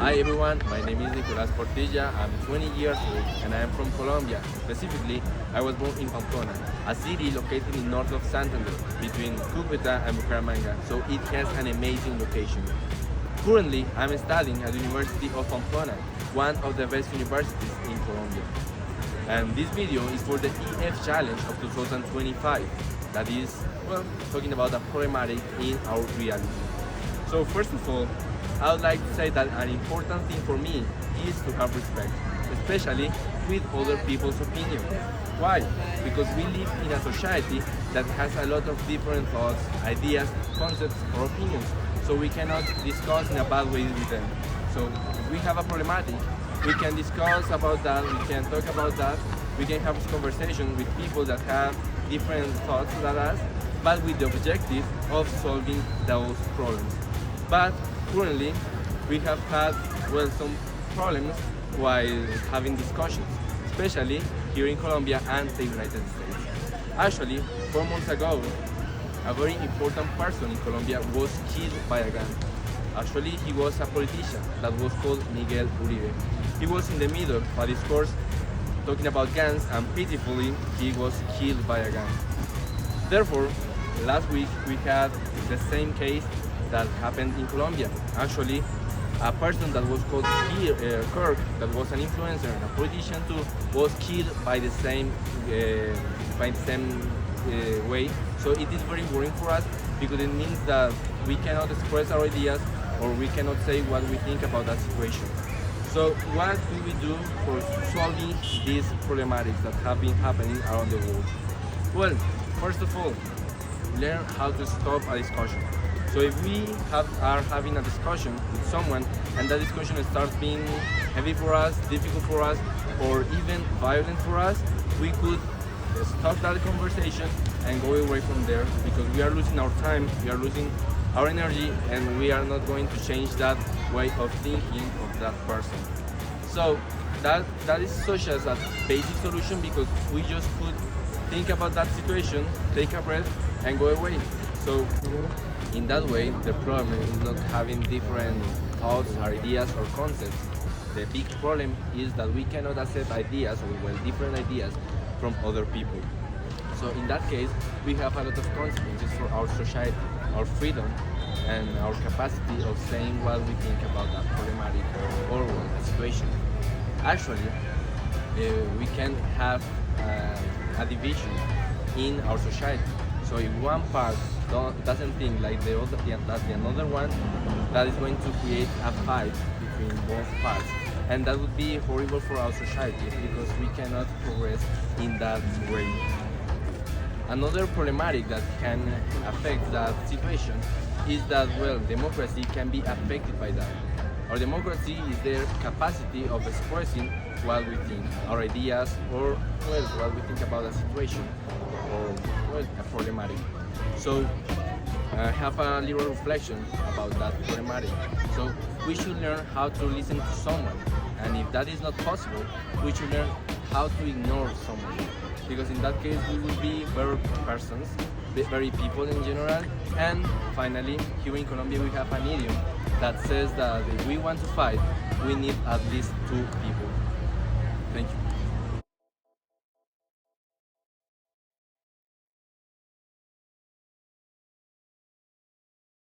Hi everyone, my name is Nicolás Portilla. I'm 20 years old and I am from Colombia. Specifically, I was born in Pamplona, a city located in north of Santander, between Cúcuta and Bucaramanga, so it has an amazing location. Currently, I'm studying at the University of Pamplona, one of the best universities in Colombia. And this video is for the EF Challenge of 2025, that is, well, talking about a problematic in our reality. So first of all, I would like to say that an important thing for me is to have respect, especially with other people's opinions. Why? Because we live in a society that has a lot of different thoughts, ideas, concepts, or opinions, so we cannot discuss in a bad way with them. So if we have a problematic, we can discuss about that, we can talk about that, we can have a conversation with people that have different thoughts than us, but with the objective of solving those problems. But currently, we have had some problems while having discussions, especially here in Colombia and the United States. Actually, 4 months ago, a very important person in Colombia was killed by a gun. Actually, he was a politician that was called Miguel Uribe. He was in the middle of a discourse talking about guns, and pitifully, he was killed by a gun. Therefore, last week we had the same case that happened in Colombia. Actually, a person that was called Kirk, that was an influencer and a politician too, was killed by the same way. So it is very worrying for us because it means that we cannot express our ideas or we cannot say what we think about that situation. So what do we do for solving these problematics that have been happening around the world? Well, first of all, learn how to stop a discussion. So if we are having a discussion with someone and that discussion starts being heavy for us, difficult for us, or even violent for us, we could stop that conversation and go away from there, because we are losing our time, we are losing our energy, and we are not going to change that way of thinking of that person. So that is such as a basic solution, because we just could think about that situation, take a breath, and go away. So in that way, the problem is not having different thoughts, ideas, or concepts. The big problem is that we cannot accept ideas, or different ideas from other people. So in that case, we have a lot of consequences for our society, our freedom, and our capacity of saying what we think about that problematic or situation. Actually, we can have a division in our society. So if one part doesn't think like the another one, that is going to create a fight between both parts, and that would be horrible for our society because we cannot progress in that way. Another problematic that can affect that situation is that, well, democracy can be affected by that. Our democracy is their capacity of expressing what we think, our ideas, or what we think about a situation or a problematic. So have a little reflection about that problematic. So we should learn how to listen to someone, and if that is not possible, we should learn how to ignore someone, because in that case we will be better persons, very people in general. And finally, here in Colombia we have an idiom that says that if we want to fight, we need at least 2 people. Thank you.